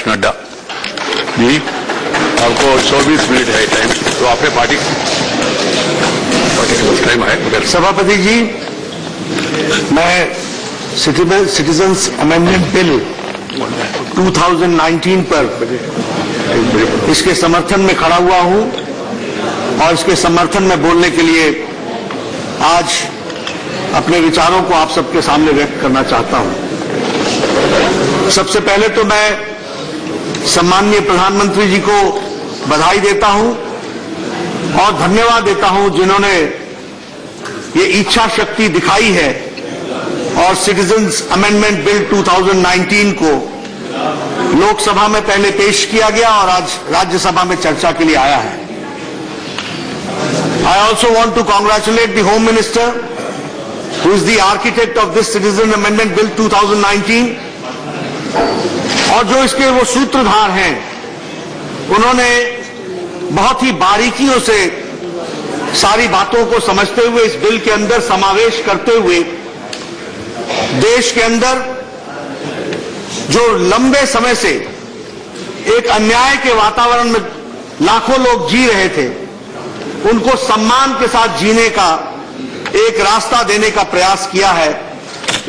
नड्डा जी, आपको 24 मिनट है टाइम, तो आपने पार्टी के टाइम है मगर। सभापति जी, मैं सिटीजन्स अमेंडमेंट बिल 2019 पर इसके समर्थन में खड़ा हुआ हूं और इसके समर्थन में बोलने के लिए आज अपने विचारों को आप सबके सामने व्यक्त करना चाहता हूं। सबसे पहले तो मैं सम्माननीय प्रधानमंत्री जी को बधाई देता हूं और धन्यवाद देता हूं जिन्होंने ये इच्छा शक्ति दिखाई है और सिटीजन्स अमेंडमेंट बिल 2019 को लोकसभा में पहले पेश किया गया और आज राज्यसभा में चर्चा के लिए आया है। I also want to congratulate the Home Minister, who is the architect of this Citizen Amendment Bill 2019, और जो इसके वो सूत्रधार हैं, उन्होंने बहुत ही बारीकियों से सारी बातों को समझते हुए इस बिल के अंदर समावेश करते हुए देश के अंदर जो लंबे समय से एक अन्याय के वातावरण में लाखों लोग जी रहे थे, उनको सम्मान के साथ जीने का एक रास्ता देने का प्रयास किया है।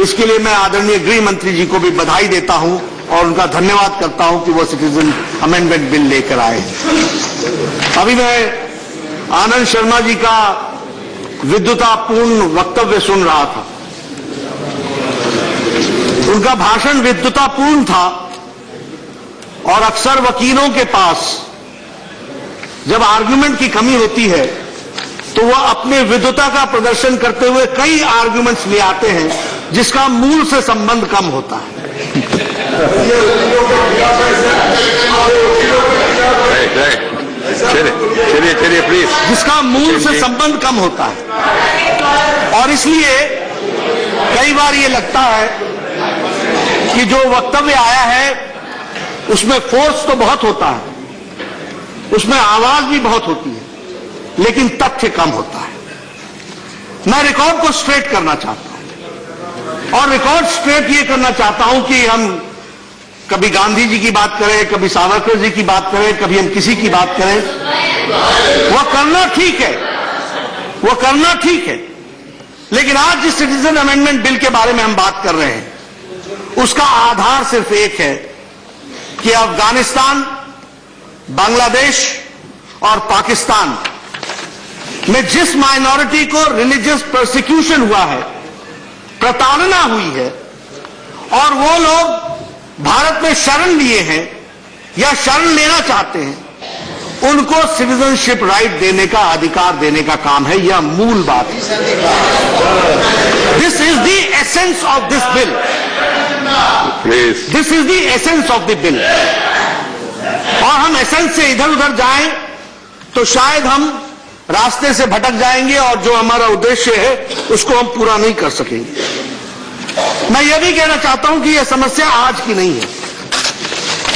इसके लिए मैं आदरणीय गृह मंत्री जी को भी बधाई देता हूं और उनका धन्यवाद करता हूं कि वो सिटीजन अमेंडमेंट बिल लेकर आए। अभी मैं आनंद शर्मा जी का विद्वतापूर्ण वक्तव्य सुन रहा था। उनका भाषण विद्वतापूर्ण था और अक्सर वकीलों के पास जब आर्गुमेंट की कमी होती है तो वह अपने विद्वता का प्रदर्शन करते हुए कई आर्गुमेंट्स ले आते हैं जिसका मूल से संबंध कम होता है। चलिए प्लीज। जिसका मूल से संबंध कम होता है और इसलिए कई बार ये लगता है कि जो वक्तव्य आया है उसमें फोर्स तो बहुत होता है, उसमें आवाज भी बहुत होती है, लेकिन तथ्य कम होता है। मैं रिकॉर्ड को स्ट्रेट करना चाहता हूं और रिकॉर्ड स्ट्रेट ये करना चाहता हूं कि हम कभी गांधी जी की बात करें, कभी सावरकर जी की बात करें, कभी हम किसी की बात करें, वो करना ठीक है, वो करना ठीक है, लेकिन आज जिस सिटीजन अमेंडमेंट बिल के बारे में हम बात कर रहे हैं उसका आधार सिर्फ एक है कि अफगानिस्तान, बांग्लादेश और पाकिस्तान में जिस माइनॉरिटी को रिलीजियस प्रोसिक्यूशन हुआ है, प्रताड़ना हुई है और वो लोग भारत में शरण लिए हैं या शरण लेना चाहते हैं, उनको सिटीजनशिप राइट देने का अधिकार देने का काम है। यह मूल बात है। This is the essence of this bill. This is the essence of the bill. और हम एसेंस से इधर उधर जाएं तो शायद हम रास्ते से भटक जाएंगे और जो हमारा उद्देश्य है उसको हम पूरा नहीं कर सकेंगे। मैं यह भी कहना चाहता हूं कि यह समस्या आज की नहीं है।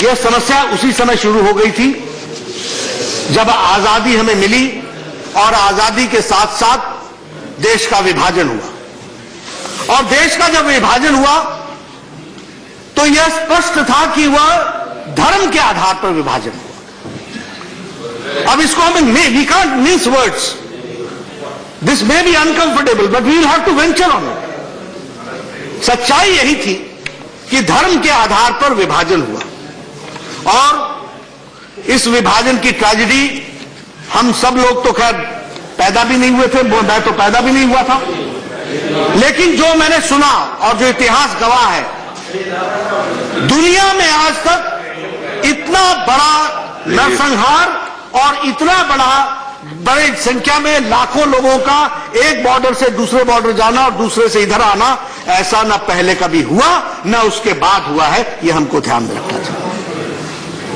यह समस्या उसी समय शुरू हो गई थी जब आजादी हमें मिली और आजादी के साथ साथ देश का विभाजन हुआ। और देश का जब विभाजन हुआ तो यह स्पष्ट था कि वह धर्म के आधार पर विभाजन हुआ। अब इसको हमें we can't miss words. This may be uncomfortable but we will have to venture on it. सच्चाई यही थी कि धर्म के आधार पर विभाजन हुआ और इस विभाजन की ट्रेजेडी हम सब लोग तो खैर पैदा भी नहीं हुए थे, मैं तो पैदा भी नहीं हुआ था, लेकिन जो मैंने सुना और जो इतिहास गवाह है, दुनिया में आज तक इतना बड़ा नरसंहार और इतना बड़ी संख्या में लाखों लोगों का एक बॉर्डर से दूसरे बॉर्डर जाना और दूसरे से इधर आना, ऐसा न पहले कभी हुआ न उसके बाद हुआ है। यह हमको ध्यान में रखना चाहिए।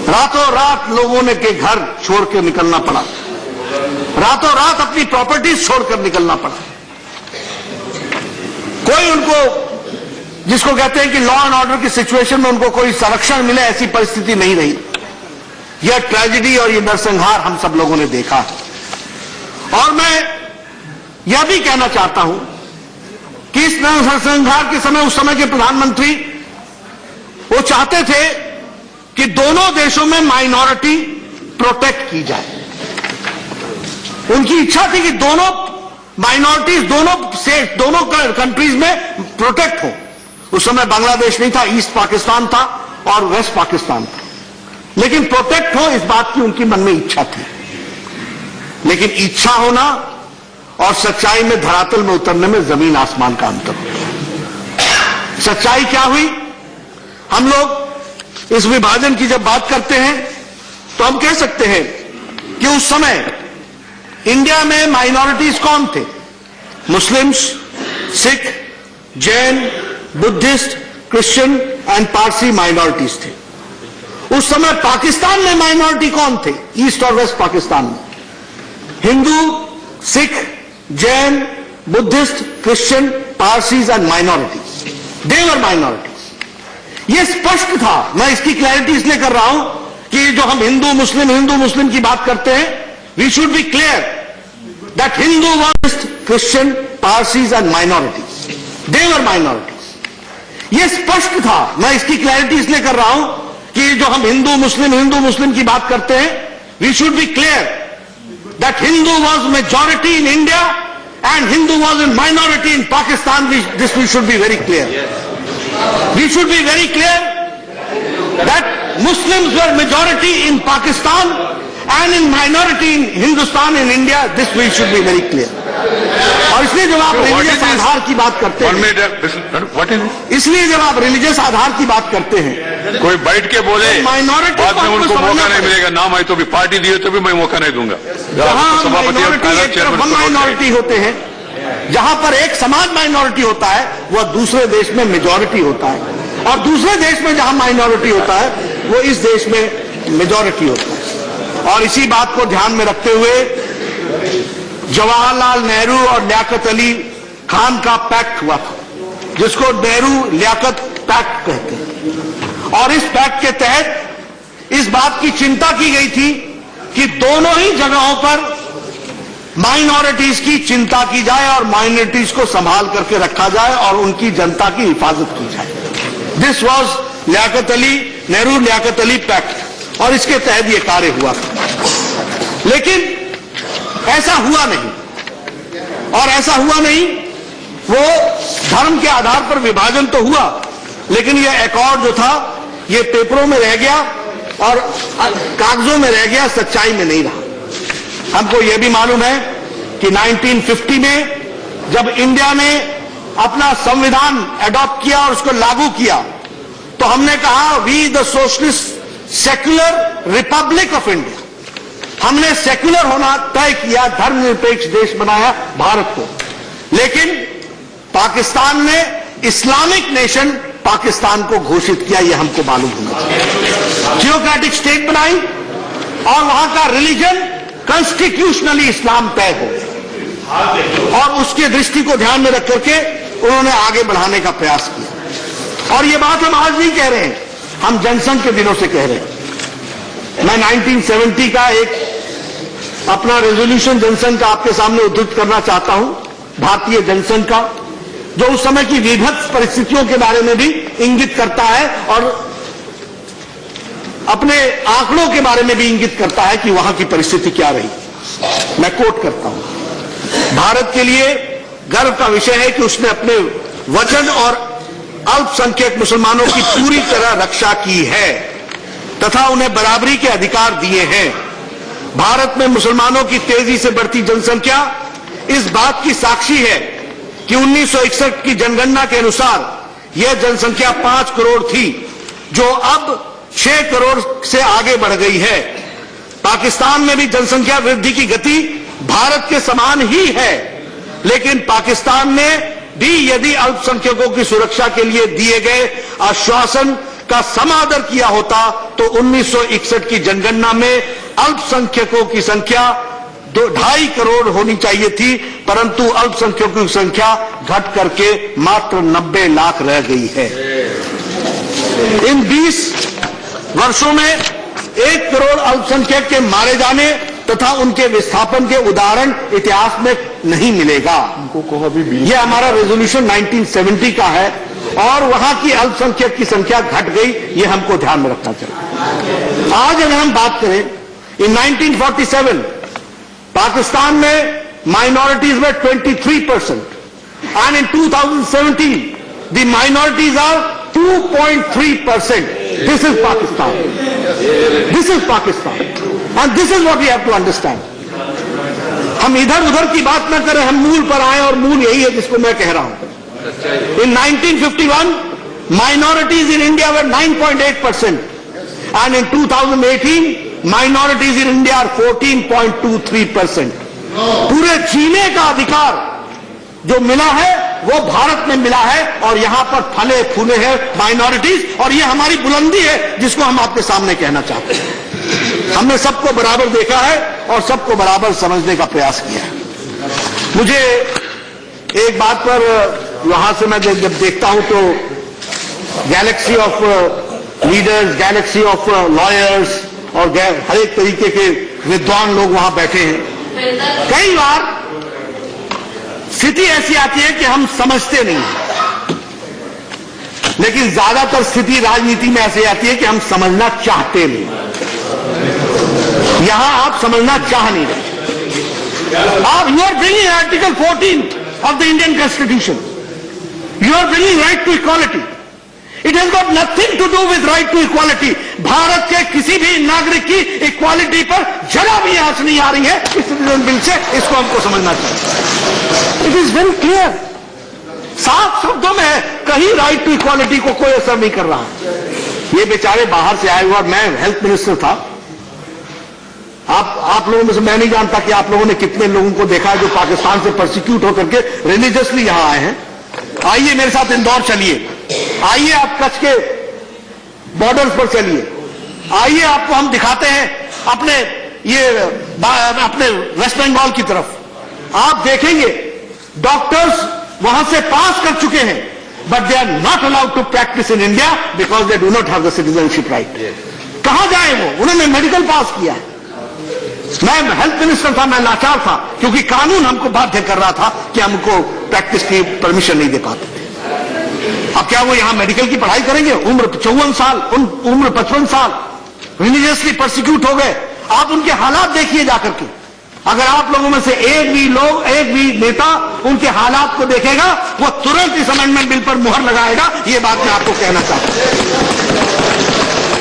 रातों रात लोगों ने के घर छोड़ के निकलना पड़ा, रातों रात अपनी प्रॉपर्टीज छोड़कर निकलना पड़ा। कोई उनको, जिसको कहते हैं कि लॉ एंड ऑर्डर की सिचुएशन में उनको कोई संरक्षण मिले, ऐसी परिस्थिति नहीं रही। यह ट्रेजेडी और यह नरसंहार हम सब लोगों ने देखा है। और मैं यह भी कहना चाहता हूं कि इस नरसंहार के समय उस समय के प्रधानमंत्री वो चाहते थे कि दोनों देशों में माइनॉरिटी प्रोटेक्ट की जाए। उनकी इच्छा थी कि दोनों माइनॉरिटीज दोनों कंट्रीज में प्रोटेक्ट हो। उस समय बांग्लादेश नहीं था, ईस्ट पाकिस्तान था और वेस्ट पाकिस्तान था, लेकिन प्रोटेक्ट हो इस बात की उनकी मन में इच्छा थी। लेकिन इच्छा होना और सच्चाई में धरातल में उतरने में जमीन आसमान का अंतर है। सच्चाई क्या हुई? हम लोग इस विभाजन की जब बात करते हैं तो हम कह सकते हैं कि उस समय इंडिया में माइनॉरिटीज कौन थे? Muslims, Sikh, Jain, Buddhist, Christian and Parsi minorities थे। उस समय पाकिस्तान में माइनॉरिटी कौन थे? ईस्ट और वेस्ट पाकिस्तान में Hindu, Sikh, Jain, Buddhist, Christian, Parsis and minorities, they were minorities. यह स्पष्ट था। मैं इसकी क्लैरिटी इसलिए कर रहा हूं कि जो हम हिंदू मुस्लिम की बात करते हैं, we should be clear that Hindu were Christian, Parsis and minorities, they were minorities. यह स्पष्ट था। मैं इसकी क्लैरिटी इसलिए कर रहा हूं कि जो हम हिंदू मुस्लिम की बात करते हैं, we should be clear that Hindu was majority in India and Hindu was in minority in Pakistan. This we should be very clear. We should be very clear that Muslims were majority in Pakistan and in minority in Hindustan, in India. This we should be very clear. और इसलिए जब आप religious आधार की बात करते हैं, इसलिए जब आप रिलीजियस आधार की बात करते हैं, कोई बैठ के बोले माइनॉरिटी बाद में उनको मौका नहीं मिलेगा। नाम है तो भी पार्टी दी तो भी मैं मौका नहीं दूंगा। जहां माइनॉरिटी होते हैं, जहां पर एक समाज माइनॉरिटी होता है, वह दूसरे देश में मेजॉरिटी होता है, और दूसरे देश में जहां माइनॉरिटी होता है, वो इस देश में मेजॉरिटी होता है। और इसी बात को ध्यान में रखते हुए जवाहरलाल नेहरू और लियाकत अली खान का पैक्ट हुआ था, जिसको नेहरू लियाकत पैक्ट कहते हैं। और इस पैक्ट के तहत इस बात की चिंता की गई थी कि दोनों ही जगहों पर माइनॉरिटीज की चिंता की जाए और माइनॉरिटीज को संभाल करके रखा जाए और उनकी जनता की हिफाजत की जाए। This was Nehru Liaquat Ali pact, और इसके तहत यह कार्य हुआ था। लेकिन ऐसा हुआ नहीं, और ऐसा हुआ नहीं, वो धर्म के आधार पर विभाजन तो हुआ, लेकिन यह एकॉर्ड जो था ये पेपरों में रह गया और कागजों में रह गया, सच्चाई में नहीं रहा। हमको यह भी मालूम है कि 1950 में जब इंडिया ने अपना संविधान अडॉप्ट किया और उसको लागू किया, तो हमने कहा we the socialist secular republic of India. हमने सेक्युलर होना तय किया, धर्मनिरपेक्ष देश बनाया भारत को। लेकिन पाकिस्तान ने इस्लामिक नेशन पाकिस्तान को घोषित किया, यह हमको मालूम होना चाहिए। थियोक्रेटिक स्टेट बनाई और वहां का रिलीजन कॉन्स्टिट्यूशनली इस्लाम तय हो गया, और उसके दृष्टि को ध्यान में रख करके उन्होंने आगे बढ़ाने का प्रयास किया। और यह बात हम आज नहीं कह रहे हैं, हम जनसंघ के दिनों से कह रहे हैं। मैं 1970 का एक अपना रेजोल्यूशन जनसंघ का आपके सामने उद्धृत करना चाहता हूं, भारतीय जनसंघ का, जो उस समय की विभत्स परिस्थितियों के बारे में भी इंगित करता है और अपने आंकड़ों के बारे में भी इंगित करता है कि वहां की परिस्थिति क्या रही। मैं कोट करता हूं, भारत के लिए गर्व का विषय है कि उसने अपने वचन और अल्पसंख्यक मुसलमानों की पूरी तरह रक्षा की है तथा उन्हें बराबरी के अधिकार दिए हैं। भारत में मुसलमानों की तेजी से बढ़ती जनसंख्या इस बात की साक्षी है कि 1961 की जनगणना के अनुसार यह जनसंख्या 5 करोड़ थी, जो अब 6 करोड़ से आगे बढ़ गई है। पाकिस्तान में भी जनसंख्या वृद्धि की गति भारत के समान ही है, लेकिन पाकिस्तान ने भी यदि अल्पसंख्यकों की सुरक्षा के लिए दिए गए आश्वासन का समादर किया होता तो 1961 की जनगणना में अल्पसंख्यकों की संख्या 2.5 करोड़ होनी चाहिए थी, परंतु अल्पसंख्यकों की संख्या घट करके मात्र 90 लाख रह गई है। इन 20 वर्षों में 1 करोड़ अल्पसंख्यक के मारे जाने तथा उनके विस्थापन के उदाहरण इतिहास में नहीं मिलेगा। यह हमारा रेजोल्यूशन 1970 का है और वहां की अल्पसंख्यक की संख्या घट गई, यह हमको ध्यान में रखना चाहिए। आज अगर हम बात करें, इन 1947 पाकिस्तान में माइनॉरिटीज में 23%, and in 2017 the minorities are 2.3%. This is Pakistan. This is Pakistan, and this is what we have to understand. हम इधर उधर की बात न करें, हम मूल पर आए, और मूल यही है जिसको मैं कह रहा हूं. In 1951, minorities in India were 9.8%, and in 2018, minorities in India are 14.23%. पूरे जीने का अधिकार जो मिला है वो भारत में मिला है, और यहां पर फले फूले हैं माइनॉरिटीज, और ये हमारी बुलंदी है जिसको हम आपके सामने कहना चाहते हैं. हमने सबको बराबर देखा है और सबको बराबर समझने का प्रयास किया है. मुझे एक बात पर वहां से मैं जब देखता हूं तो Galaxy of leaders, Galaxy of lawyers और हर एक तरीके के विद्वान लोग वहां बैठे हैं. कई बार स्थिति ऐसी आती है कि हम समझते नहीं हैं, लेकिन ज्यादातर स्थिति राजनीति में ऐसी आती है कि हम समझना चाहते नहीं. यहां आप समझना चाह नहीं रहे. आप you are bringing article 14 of the Indian Constitution. You are bringing right to equality. It has got nothing to do with right to equality. Bharat के किसी भी नागरिक की इक्वालिटी पर जरा भी आंच नहीं आ रही है इस सिटीजन बिल से. इसको हमको समझना चाहिए. It is very clear. साफ शब्दों में है, कहीं राइट टू इक्वालिटी को कोई असर नहीं कर रहा. ये बेचारे बाहर से आए हुए, और मैं हेल्थ मिनिस्टर था. आप लोगों में से मैं नहीं जानता कि आप लोगों ने कितने लोगों को देखा है जो पाकिस्तान से परसिक्यूट होकर के रिलीजियसली यहां आए हैं. आइए मेरे साथ इंदौर चलिए. आइए आप कच्छ के बॉर्डर्स पर चलिए. आइए आपको हम दिखाते हैं अपने अपने वेस्ट बंगाल की तरफ. आप देखेंगे डॉक्टर्स वहां से पास कर चुके हैं, but they are not allowed to practice in India because they do not have the citizenship right. कहां जाए वो? उन्होंने मेडिकल पास किया है. मैं हेल्थ मिनिस्टर था, मैं लाचार था क्योंकि कानून हमको बाध्य कर रहा था कि हमको प्रैक्टिस की परमिशन नहीं दे पाते थे. अब क्या वो यहां मेडिकल की पढ़ाई करेंगे? उम्र 54 साल, उम्र 55 साल, रिलीजियसली परसिक्यूट हो गए. आप उनके हालात देखिए जाकर के. अगर आप लोगों में से एक भी नेता उनके हालात को देखेगा, वो तुरंत इस अमेंडमेंट बिल पर मुहर लगाएगा. ये बात मैं आपको कहना चाहता हूं.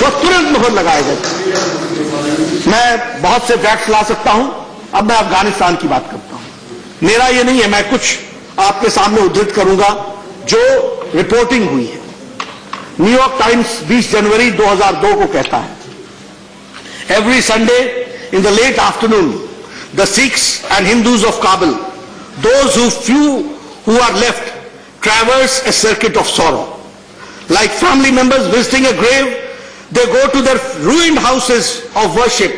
वो तुरंत मुहर लगाएगा. मैं बहुत से फैक्ट्स ला सकता हूं. अब मैं अफगानिस्तान की बात करता हूं. मेरा ये नहीं है, मैं कुछ आपके सामने उद्धृत करूंगा जो रिपोर्टिंग हुई है. न्यूयॉर्क टाइम्स 20 जनवरी 2002 को कहता है, every Sunday in the late afternoon the Sikhs and Hindus of Kabul, those who are left, traverse a circuit of sorrow. Like family members visiting a grave, they go to their ruined houses of worship,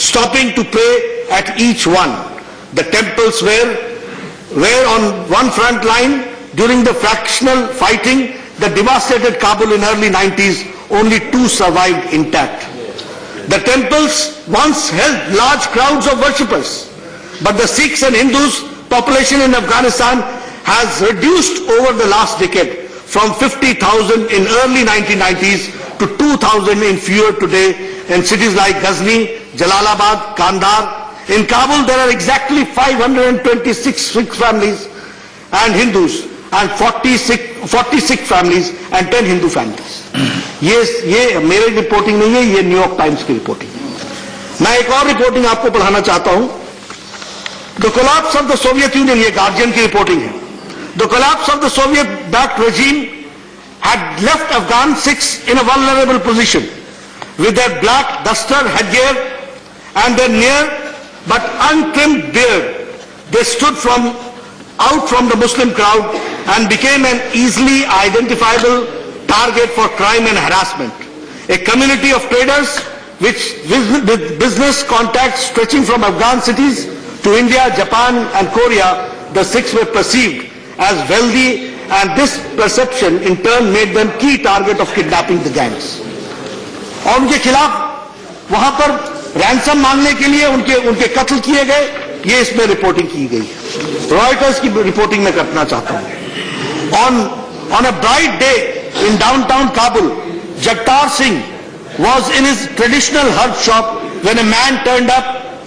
stopping to pray at each one. The temples were on one front line during the fractional fighting that devastated Kabul in early 90s. Only 2 survived intact. The temples once held large crowds of worshippers, but the Sikhs and Hindus population in Afghanistan has reduced over the last decade from 50,000 in early 1990s to 2,000 in fewer today in cities like Ghazni, Jalalabad, Kandahar. In Kabul, there are exactly 526 Sikh families and Hindus, and 46 families and 10 Hindu families. ये मेरी reporting नहीं है, ये New York times की reporting है. मैं एक और रिपोर्टिंग आपको पढ़ाना चाहता हूं. The collapse of the Soviet union, ये गार्जियन की रिपोर्टिंग है. The collapse of the Soviet backed regime had left Afghan Sikhs in a vulnerable position with their black duster headgear and their near but untrimmed beard. They stood out from the Muslim crowd and became an easily identifiable target for crime and harassment. A community of traders with business contacts stretching from Afghan cities to India, Japan and Korea, the Sikhs were perceived as wealthy, and this perception in turn made them key target of kidnapping the gangs. और उनके खिलाफ वहां पर ransom मांगने के लिए उनके कत्ल किए गए. ये इसमें रिपोर्टिंग की गई है. रॉयटर्स की रिपोर्टिंग में करना चाहता हूं. On a bright day in downtown Kabul, Jagtar Singh was in his traditional herb shop when a man turned up,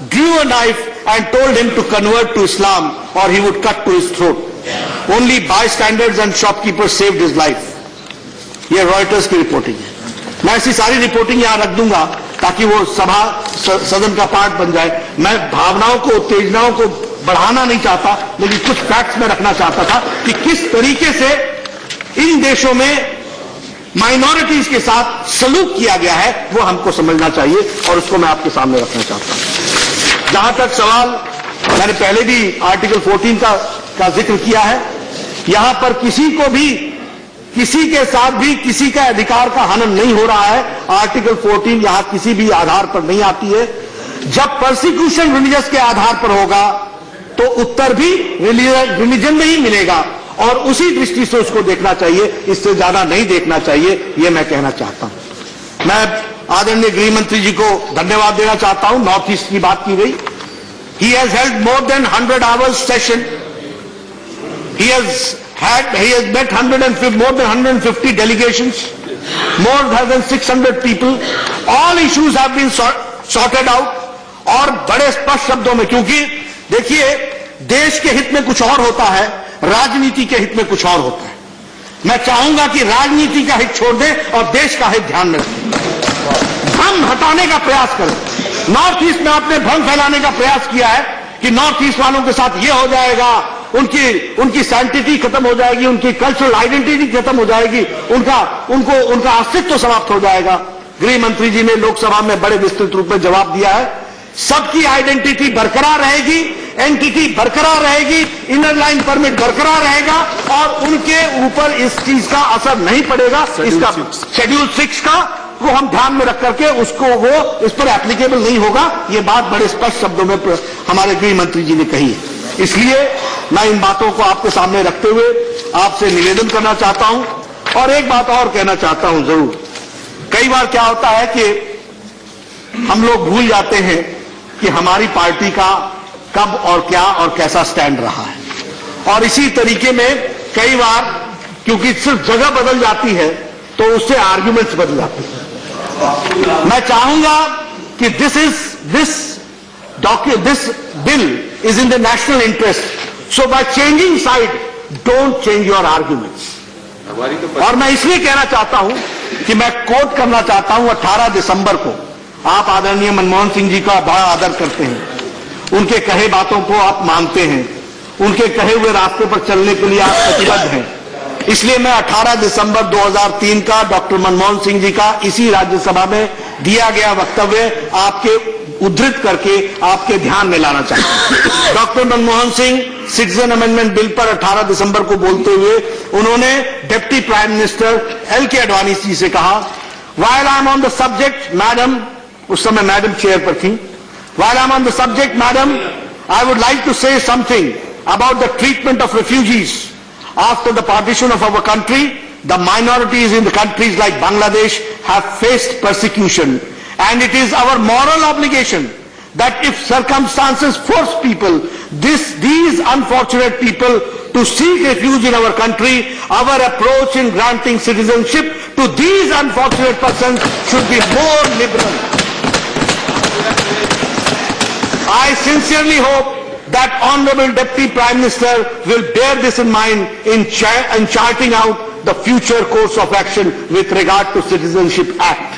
drew a knife and told him to convert to Islam or he would cut to his throat. Only bystanders and shopkeepers saved his life. ये Reuters की reporting है. मैं ऐसी सारी reporting यहां रख दूंगा ताकि वो सदन का पार्ट बन जाए. मैं भावनाओं को, उत्तेजनाओं को बढ़ाना नहीं चाहता, लेकिन कुछ फैक्ट्स में रखना चाहता था कि किस तरीके से इन देशों में माइनॉरिटीज के साथ सलूक किया गया है, वो हमको समझना चाहिए और उसको मैं आपके सामने रखना चाहता हूं. जहां तक सवाल, मैंने पहले भी आर्टिकल 14 का जिक्र किया है. यहां पर किसी को भी, किसी के साथ भी किसी का अधिकार का हनन नहीं हो रहा है. आर्टिकल 14 यहां किसी भी आधार पर नहीं आती है. जब प्रोसिक्यूशन रिलीजियस के आधार पर होगा तो उत्तर भी रिलीजन में ही मिलेगा और उसी दृष्टि से उसको देखना चाहिए, इससे ज्यादा नहीं देखना चाहिए, यह मैं कहना चाहता हूं. मैं आदरणीय गृह मंत्री जी को धन्यवाद देना चाहता हूं. नॉर्थ ईस्ट की बात की गई. He has held more than 100 hours session. He has met more than 150 delegations, more than 600 people. All issues have been sorted out. और बड़े स्पष्ट शब्दों में, क्योंकि देखिए देश के हित में कुछ और होता है, राजनीति के हित में कुछ और होता है. मैं चाहूंगा कि राजनीति का हित छोड़ दें और देश का हित ध्यान में रखें. भ्रम हटाने का प्रयास करें. नॉर्थ ईस्ट में आपने भ्रम फैलाने का प्रयास किया है कि नॉर्थ ईस्ट वालों के साथ ये हो जाएगा, उनकी सैंटिटी खत्म हो जाएगी, उनकी कल्चरल आइडेंटिटी खत्म हो जाएगी, उनका अस्तित्व समाप्त हो जाएगा. गृह मंत्री जी ने लोकसभा में बड़े विस्तृत रूप में जवाब दिया है. सबकी आइडेंटिटी बरकरार रहेगी, एंटिटी बरकरार रहेगी, इनर लाइन परमिट बरकरार रहेगा और उनके ऊपर इस चीज का असर नहीं पड़ेगा. इसका शेड्यूल 6 का वो हम ध्यान में रख करके उसको वो इस पर एप्लीकेबल नहीं होगा. ये बात बड़े स्पष्ट शब्दों में हमारे गृह मंत्री जी ने कही है. इसलिए मैं इन बातों को आपके सामने रखते हुए आपसे निवेदन करना चाहता हूं. और एक बात और कहना चाहता हूं जरूर. कई बार क्या होता है कि हम लोग भूल जाते हैं कि हमारी पार्टी का कब और क्या और कैसा स्टैंड रहा है. और इसी तरीके में कई बार क्योंकि सिर्फ जगह बदल जाती है तो उससे आर्ग्यूमेंट्स बदल जाते हैं. मैं चाहूंगा कि this bill is in the national interest. So by changing side, don't change your arguments. और मैं इसलिए कहना चाहता हूं कि मैं कोट करना चाहता हूं 18 दिसंबर को. आप आदरणीय मनमोहन सिंह जी का बड़ा आदर करते हैं, उनके कहे बातों को आप मानते हैं, उनके कहे हुए रास्ते पर चलने के लिए आप प्रतिबद्ध हैं. इसलिए मैं 18 दिसंबर 2003 का डॉक्टर मनमोहन सिंह जी का इसी राज्यसभा में दिया गया वक्तव्य आपके उद्धृत करके आपके ध्यान में लाना चाहता हूं. Doctor Manmohan Singh citizen amendment bill पर 18 दिसंबर को बोलते हुए उन्होंने deputy prime minister LK Advani ji से कहा, while I am on the subject, madam, उस समय मैडम चेयर पर थी, while I am on the subject, madam, I would like to say something about the treatment of refugees. After the partition of our country, the minorities in the countries like Bangladesh have faced persecution, and it is our moral obligation that if circumstances force people, these unfortunate people to seek refuge in our country, our approach in granting citizenship to these unfortunate persons should be more liberal. I sincerely hope that Honorable Deputy Prime Minister will bear this in mind in charting out the future course of action with regard to Citizenship Act.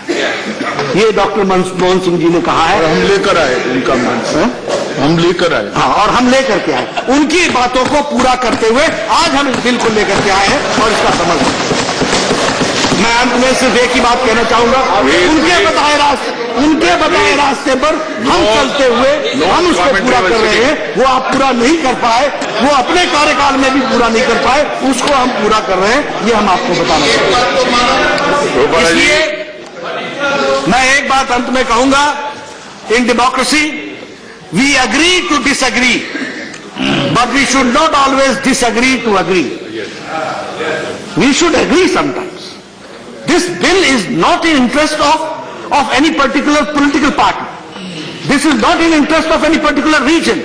ये doctor Manmohan Singh ji ने कहा है. हम लेकर आए उनका मान, हम लेकर आए. हाँ, और हम लेकर के आए. उनकी बातों को पूरा करते हुए आज हम इस बिल को लेकर के आए हैं और इसका समर्थन. मैं अंत में सिर्फ एक ही बात कहना चाहूंगा, उनके बताए रास्ते पर हम चलते हुए हम उसको पूरा कर रहे हैं. वो आप पूरा नहीं कर पाए, वो अपने कार्यकाल में भी पूरा नहीं कर पाए, उसको हम पूरा कर रहे हैं. ये हम आपको बताना चाहते हैं. इसलिए मैं एक बात अंत में कहूंगा, in democracy we agree to disagree, but we should not always disagree to agree. We should agree sometimes. This bill is not in interest of any particular political party. This is not in interest of any particular region.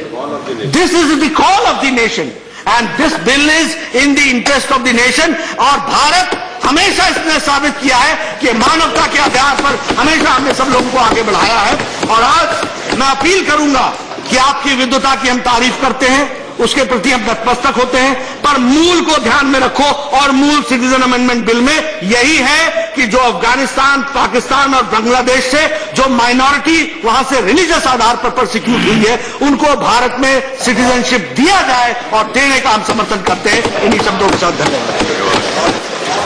This is the call of the nation. And this bill is in the interest of the nation. और भारत हमेशा इसने साबित किया है कि मानवता के आधार पर हमेशा हमने सब लोगों को आगे बढ़ाया है। और आज मैं अपील करूंगा कि आपकी विद्वता की हम तारीफ करते हैं, उसके प्रति हम नतमस्तक होते हैं, पर मूल को ध्यान में रखो। और मूल सिटीजन अमेंडमेंट बिल में यही है कि जो अफगानिस्तान, पाकिस्तान और बांग्लादेश से जो माइनॉरिटी वहां से रिलीजियस आधार पर प्रोसिक्यूट हुई है, उनको भारत में सिटीजनशिप दिया जाए और देने का हम समर्थन करते हैं। इन्हीं शब्दों के साथ धन्यवाद।